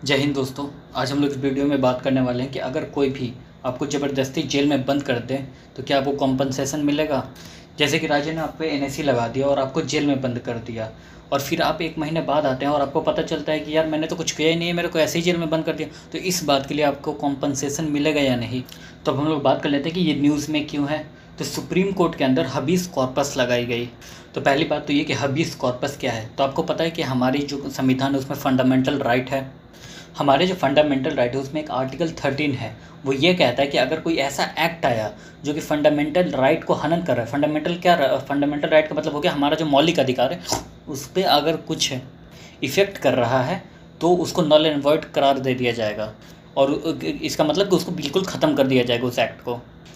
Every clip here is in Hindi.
जय हिंद दोस्तों। आज हम लोग इस वीडियो में बात करने वाले हैं कि अगर कोई भी आपको ज़बरदस्ती जेल में बंद कर दे तो क्या आपको कॉम्पनसेशन मिलेगा। जैसे कि राजा ने आप पे एनएसी लगा दिया और आपको जेल में बंद कर दिया और फिर आप 1 महीने बाद आते हैं और आपको पता चलता है कि यार मैंने तो कुछ किया ही नहीं है, मेरे को ऐसे ही जेल में बंद कर दिया, तो इस बात के लिए आपको कॉम्पनसेशन मिलेगा या नहीं। तो अब हम लोग बात कर लेते हैं कि ये न्यूज़ में क्यों है। तो सुप्रीम कोर्ट के अंदर हबीस कॉर्पस लगाई गई। तो पहली बात तो ये कि हबीस कॉर्पस क्या है। तो आपको पता है कि हमारी जो संविधान है उसमें फंडामेंटल राइट है। हमारे जो फंडामेंटल राइट है उसमें एक आर्टिकल 13 है, वो ये कहता है कि अगर कोई ऐसा एक्ट आया जो कि फंडामेंटल राइट को हनन कर रहा है। फंडामेंटल राइट का मतलब हो गया हमारा जो मौलिक अधिकार है, उस पर अगर कुछ इफ़ेक्ट कर रहा है तो उसको नल एंड वॉइड करार दे दिया जाएगा और इसका मतलब कि उसको बिल्कुल ख़त्म कर दिया जाएगा उस एक्ट को,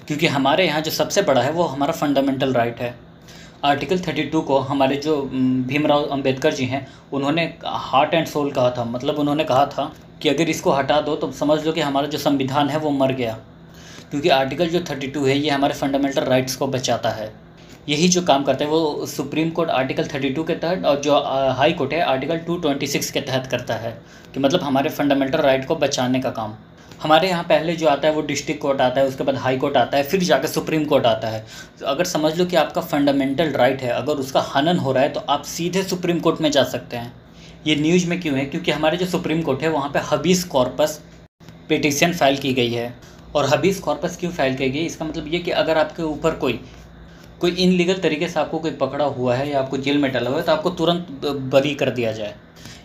क्योंकि हमारे यहाँ जो सबसे बड़ा है वो हमारा फंडामेंटल राइट है। आर्टिकल 32 को हमारे जो भीमराव अंबेडकर जी हैं उन्होंने हार्ट एंड सोल कहा था। मतलब उन्होंने कहा था कि अगर इसको हटा दो तो समझ लो कि हमारा जो संविधान है वो मर गया, क्योंकि आर्टिकल जो 32 है ये हमारे फंडामेंटल राइट्स को बचाता है। यही जो काम करता है वो सुप्रीम कोर्ट आर्टिकल 32 के तहत और जो हाई कोर्ट है आर्टिकल 226 के तहत करता है, कि मतलब हमारे फंडामेंटल राइट को बचाने का काम। हमारे यहाँ पहले जो आता है वो डिस्ट्रिक्ट कोर्ट आता है, उसके बाद हाई कोर्ट आता है, फिर जाकर सुप्रीम कोर्ट आता है। तो अगर समझ लो कि आपका फंडामेंटल राइट है, अगर उसका हनन हो रहा है तो आप सीधे सुप्रीम कोर्ट में जा सकते हैं। ये न्यूज़ में क्यों है, क्योंकि हमारे जो सुप्रीम कोर्ट है वहाँ पे हबीस कॉर्पस पिटीशन फाइल की गई है। और हबीस कॉर्पस क्यों फाइल की गई, इसका मतलब ये कि अगर आपके ऊपर कोई इनलीगल तरीके से आपको कोई पकड़ा हुआ है या आपको जेल में डाला हुआ है तो आपको तुरंत बरी कर दिया जाए।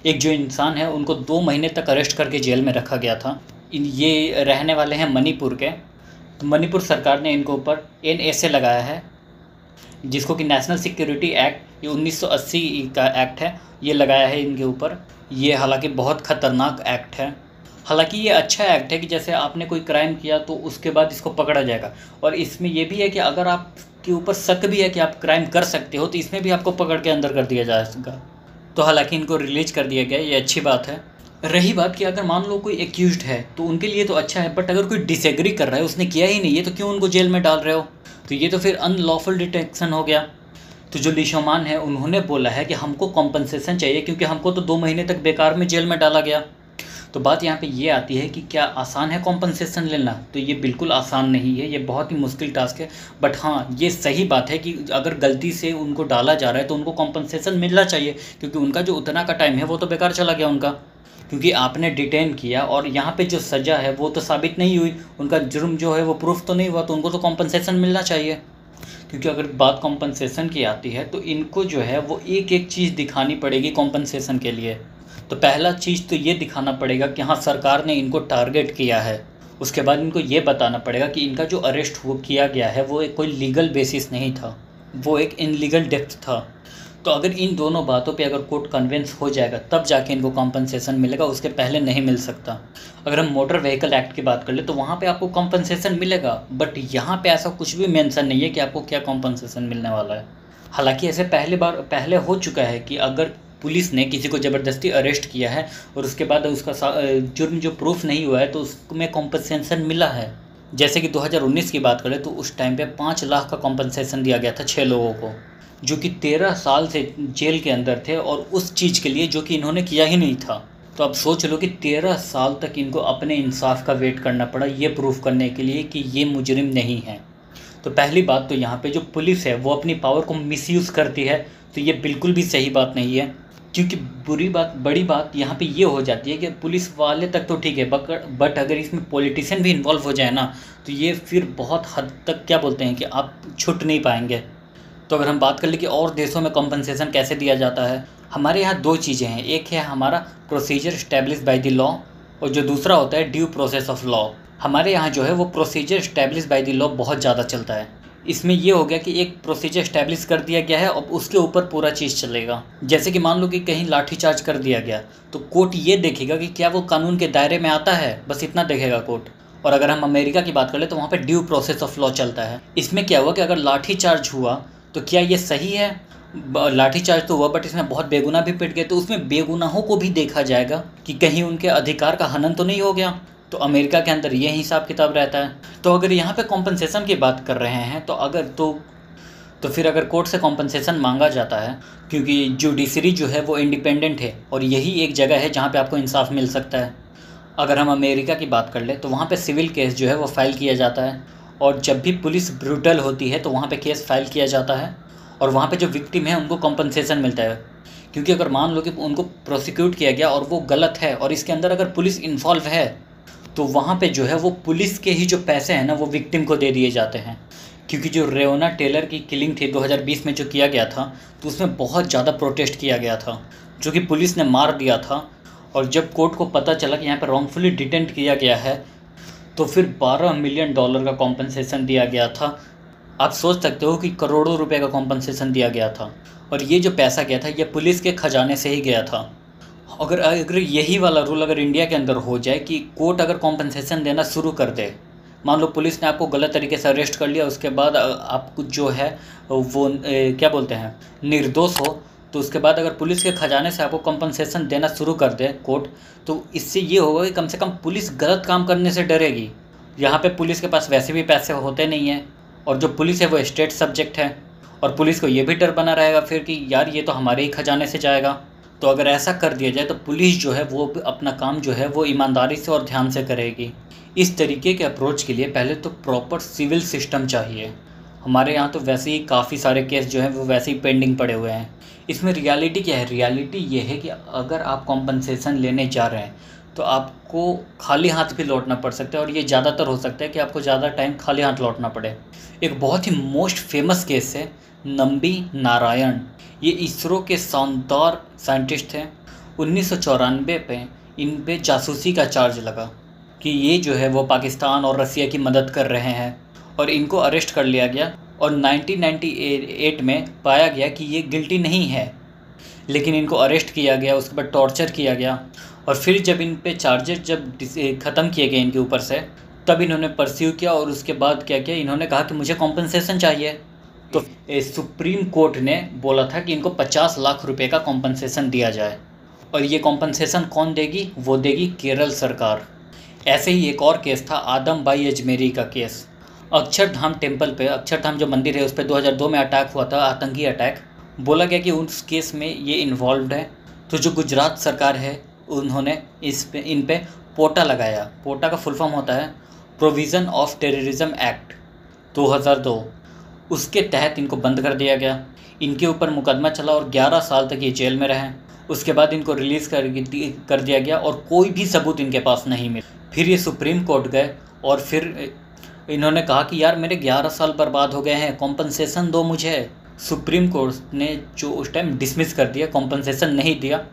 एक जो इंसान है उनको 2 महीने तक अरेस्ट करके जेल में रखा गया था। ये रहने वाले हैं मणिपुर के। तो मणिपुर सरकार ने इनको ऊपर NSA लगाया है, जिसको कि नेशनल सिक्योरिटी एक्ट, ये 1980 का एक्ट है, ये लगाया है इनके ऊपर। ये हालांकि बहुत ख़तरनाक एक्ट है। हालांकि ये अच्छा एक्ट है कि जैसे आपने कोई क्राइम किया तो उसके बाद इसको पकड़ा जाएगा, और इसमें ये भी है कि अगर आपके ऊपर शक भी है कि आप क्राइम कर सकते हो तो इसमें भी आपको पकड़ के अंदर कर दिया जाएगा। तो हालांकि इनको रिलीज कर दिया गया, ये अच्छी बात है। रही बात कि अगर मान लो कोई एक्यूज्ड है तो उनके लिए तो अच्छा है, बट अगर कोई डिसएग्री कर रहा है, उसने किया ही नहीं है, तो क्यों उनको जेल में डाल रहे हो। तो ये तो फिर अनलॉफुल डिटेंशन हो गया। तो जो लिशोमान है उन्होंने बोला है कि हमको कॉम्पनसेशन चाहिए, क्योंकि हमको तो 2 महीने तक बेकार में जेल में डाला गया। तो बात यहाँ पे ये आती है कि क्या आसान है कॉम्पनसेशन लेना। तो ये बिल्कुल आसान नहीं है, ये बहुत ही मुश्किल टास्क है। बट हाँ, ये सही बात है कि अगर गलती से उनको डाला जा रहा है तो उनको कॉम्पनसेशन मिलना चाहिए, क्योंकि उनका जो उतना का टाइम है वो तो बेकार चला गया उनका, क्योंकि आपने डिटेन किया और यहाँ पे जो सज़ा है वो तो साबित नहीं हुई, उनका जुर्म जो है वो प्रूफ तो नहीं हुआ, तो उनको तो कॉम्पनसेशन मिलना चाहिए। क्योंकि अगर बात कॉम्पनसेशन की आती है तो इनको जो है वो एक एक चीज़ दिखानी पड़ेगी कॉम्पनसेशन के लिए। तो पहला चीज़ तो ये दिखाना पड़ेगा कि हाँ सरकार ने इनको टारगेट किया है। उसके बाद इनको ये बताना पड़ेगा कि इनका जो अरेस्ट किया गया है वो एक कोई लीगल बेसिस नहीं था, वो एक इनलीगल डेथ था। तो अगर इन दोनों बातों पे अगर कोर्ट कन्विंस हो जाएगा तब जाके इनको कॉम्पनसेशन मिलेगा, उसके पहले नहीं मिल सकता। अगर हम मोटर व्हीकल एक्ट की बात कर ले तो वहाँ पे आपको कॉम्पनसेशन मिलेगा, बट यहाँ पे ऐसा कुछ भी मेंशन नहीं है कि आपको क्या कॉम्पनसेशन मिलने वाला है। हालांकि ऐसे पहले हो चुका है कि अगर पुलिस ने किसी को ज़बरदस्ती अरेस्ट किया है और उसके बाद उसका जुर्म जो प्रूफ नहीं हुआ है तो उसमें कॉम्पनसेशन मिला है। जैसे कि 2019 की बात करें तो उस टाइम पे 5 लाख का कॉम्पनसेशन दिया गया था 6 लोगों को, जो कि 13 साल से जेल के अंदर थे और उस चीज़ के लिए जो कि इन्होंने किया ही नहीं था। तो अब सोच लो कि 13 साल तक इनको अपने इंसाफ का वेट करना पड़ा ये प्रूफ करने के लिए कि ये मुजरिम नहीं है। तो पहली बात तो यहाँ पे जो पुलिस है वो अपनी पावर को मिसयूज़ करती है, तो ये बिल्कुल भी सही बात नहीं है। क्योंकि बड़ी बात यहाँ पे ये हो जाती है कि पुलिस वाले तक तो ठीक है, बट अगर इसमें पॉलिटिशियन भी इन्वॉल्व हो जाए ना तो ये फिर बहुत हद तक क्या बोलते हैं कि आप छूट नहीं पाएंगे। तो अगर हम बात कर ले कि और देशों में कॉम्पनसेशन कैसे दिया जाता है, हमारे यहाँ 2 चीज़ें हैं। एक है हमारा procedure establish by the law, और जो दूसरा होता है ड्यू प्रोसेस ऑफ लॉ। हमारे यहाँ जो है वो procedure establish by the law बहुत ज़्यादा चलता है। इसमें ये हो गया कि एक प्रोसीजर इस्टेब्लिश कर दिया गया है और उसके ऊपर पूरा चीज़ चलेगा। जैसे कि मान लो कि कहीं लाठीचार्ज कर दिया गया तो कोर्ट ये देखेगा कि क्या वो कानून के दायरे में आता है, बस इतना देखेगा कोर्ट। और अगर हम अमेरिका की बात कर ले तो वहाँ पे ड्यू प्रोसेस ऑफ लॉ चलता है। इसमें क्या हुआ कि अगर लाठीचार्ज हुआ तो क्या ये सही है, लाठीचार्ज तो हुआ बट इसमें बहुत बेगुनाह भी पिट गए, तो उसमें बेगुनाहों को भी देखा जाएगा कि कहीं उनके अधिकार का हनन तो नहीं हो गया। तो अमेरिका के अंदर ये हिसाब किताब रहता है। तो अगर यहाँ पे कॉम्पनसेशन की बात कर रहे हैं तो फिर अगर कोर्ट से कॉम्पनसेशन मांगा जाता है, क्योंकि जुडिशरी जो है वो इंडिपेंडेंट है और यही एक जगह है जहाँ पे आपको इंसाफ मिल सकता है। अगर हम अमेरिका की बात कर ले तो वहाँ पे सिविल केस जो है वो फाइल किया जाता है, और जब भी पुलिस ब्रूटल होती है तो वहाँ पे केस फाइल किया जाता है, और वहाँ पे जो विक्टिम है उनको कॉम्पनसेशन मिलता है। क्योंकि अगर मान लो कि उनको प्रोसिक्यूट किया गया और वो गलत है और इसके अंदर अगर पुलिस इन्वॉल्व है, तो वहाँ पे जो है वो पुलिस के ही जो पैसे हैं ना वो विक्टिम को दे दिए जाते हैं। क्योंकि जो रेओना टेलर की किलिंग थी 2020 में जो किया गया था, तो उसमें बहुत ज़्यादा प्रोटेस्ट किया गया था, जो कि पुलिस ने मार दिया था। और जब कोर्ट को पता चला कि यहाँ पर रॉन्गफुली डिटेंट किया गया है, तो फिर $12 मिलियन का कॉम्पनसेशन दिया गया था। आप सोच सकते हो कि करोड़ों रुपए का कॉम्पनसेशन दिया गया था, और ये जो पैसा गया था ये पुलिस के खजाने से ही गया था। अगर यही वाला रूल अगर इंडिया के अंदर हो जाए कि कोर्ट अगर कॉम्पनसेशन देना शुरू कर दे, मान लो पुलिस ने आपको गलत तरीके से अरेस्ट कर लिया, उसके बाद आप जो है वो क्या बोलते हैं निर्दोष हो, तो उसके बाद अगर पुलिस के खजाने से आपको कॉम्पनसेशन देना शुरू कर दे कोर्ट, तो इससे ये होगा कि कम से कम पुलिस गलत काम करने से डरेगी। यहाँ पे पुलिस के पास वैसे भी पैसे होते नहीं हैं, और जो पुलिस है वो स्टेट सब्जेक्ट है, और पुलिस को ये भी डर बना रहेगा फिर कि यार ये तो हमारे ही खजाने से जाएगा। तो अगर ऐसा कर दिया जाए तो पुलिस जो है वो अपना काम जो है वो ईमानदारी से और ध्यान से करेगी। इस तरीके के अप्रोच के लिए पहले तो प्रॉपर सिविल सिस्टम चाहिए। हमारे यहाँ तो वैसे ही काफ़ी सारे केस जो हैं वो वैसे ही पेंडिंग पड़े हुए हैं। इसमें रियलिटी क्या है? रियलिटी ये है कि अगर आप कॉम्पनसेशन लेने जा रहे हैं तो आपको खाली हाथ भी लौटना पड़ सकता है, और ये ज़्यादातर हो सकता है कि आपको ज़्यादा टाइम खाली हाथ लौटना पड़े। एक बहुत ही मोस्ट फेमस केस है नंबी नारायण। ये इसरो के शानदार साइंटिस्ट थे। 1994 पे इन पे जासूसी का चार्ज लगा कि ये जो है वो पाकिस्तान और रसिया की मदद कर रहे हैं, और इनको अरेस्ट कर लिया गया, और 1998 में पाया गया कि ये गिल्टी नहीं है, लेकिन इनको अरेस्ट किया गया, उसके बाद टॉर्चर किया गया, और फिर जब इन पे चार्जेस जब ख़त्म किए गए इनके ऊपर से, तब इन्होंने परस्यू किया, और उसके बाद क्या किया, इन्होंने कहा कि मुझे कॉम्पनसेशन चाहिए। तो सुप्रीम कोर्ट ने बोला था कि इनको 50 लाख रुपए का कॉम्पनसेशन दिया जाए, और ये कॉम्पनसेशन कौन देगी? वो देगी केरल सरकार। ऐसे ही एक और केस था आदम बाई अजमेरी का केस। अक्षरधाम टेम्पल पे, अक्षरधाम जो मंदिर है उस पर 2002 में अटैक हुआ था, आतंकी अटैक। बोला गया कि उस केस में ये इन्वॉल्व्ड है। तो जो गुजरात सरकार है उन्होंने इन पे पोटा लगाया। पोटा का फुल फॉर्म होता है प्रोविज़न ऑफ टेररिज्म एक्ट 2002। उसके तहत इनको बंद कर दिया गया। इनके ऊपर मुकदमा चला और 11 साल तक ये जेल में रहे। उसके बाद इनको रिलीज़ कर दिया गया, और कोई भी सबूत इनके पास नहीं मिला। फिर ये सुप्रीम कोर्ट गए, और फिर इन्होंने कहा कि यार मेरे 11 साल बर्बाद हो गए हैं, कॉम्पनसेशन दो मुझे। सुप्रीम कोर्ट ने जो उस टाइम डिसमिस कर दिया, कॉम्पनसेशन नहीं दिया।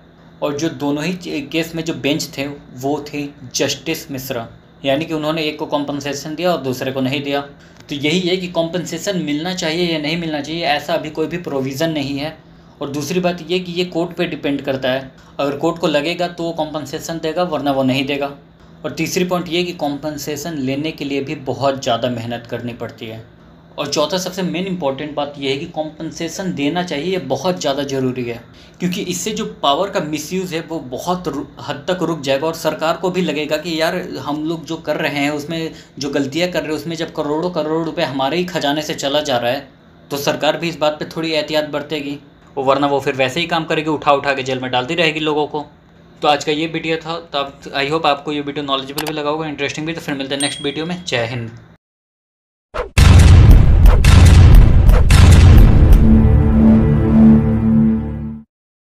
और जो दोनों ही केस में जो बेंच थे वो थे जस्टिस मिश्रा, यानी कि उन्होंने एक को कॉम्पनसेशन दिया और दूसरे को नहीं दिया। तो यही है कि कॉम्पनसेशन मिलना चाहिए या नहीं मिलना चाहिए, ऐसा अभी कोई भी प्रोविज़न नहीं है। और दूसरी बात ये कि ये कोर्ट पे डिपेंड करता है। अगर कोर्ट को लगेगा तो वो कॉम्पनसेशन देगा, वरना वो नहीं देगा। और तीसरी पॉइंट ये कि कॉम्पनसेशन लेने के लिए भी बहुत ज़्यादा मेहनत करनी पड़ती है। और चौथा सबसे मेन इंपॉर्टेंट बात यह है कि कॉम्पनसेशन देना चाहिए, ये बहुत ज़्यादा ज़रूरी है, क्योंकि इससे जो पावर का मिसयूज़ है वो बहुत हद तक रुक जाएगा, और सरकार को भी लगेगा कि यार हम लोग जो कर रहे हैं उसमें जो गलतियाँ कर रहे हैं उसमें जब करोड़ों करोड़ रुपए हमारे ही खजाने से चला जा रहा है, तो सरकार भी इस बात पर थोड़ी एहतियात बरतेगी, वरना वो फिर वैसे ही काम करेगी, उठा उठा के जेल में डालती रहेगी लोगों को। तो आज का ये वीडियो था, तो आई होप आपको ये वीडियो नॉलेजेबल भी लगा होगा, इंटरेस्टिंग भी। तो फिर मिलते हैं नेक्स्ट वीडियो में। जय हिंद।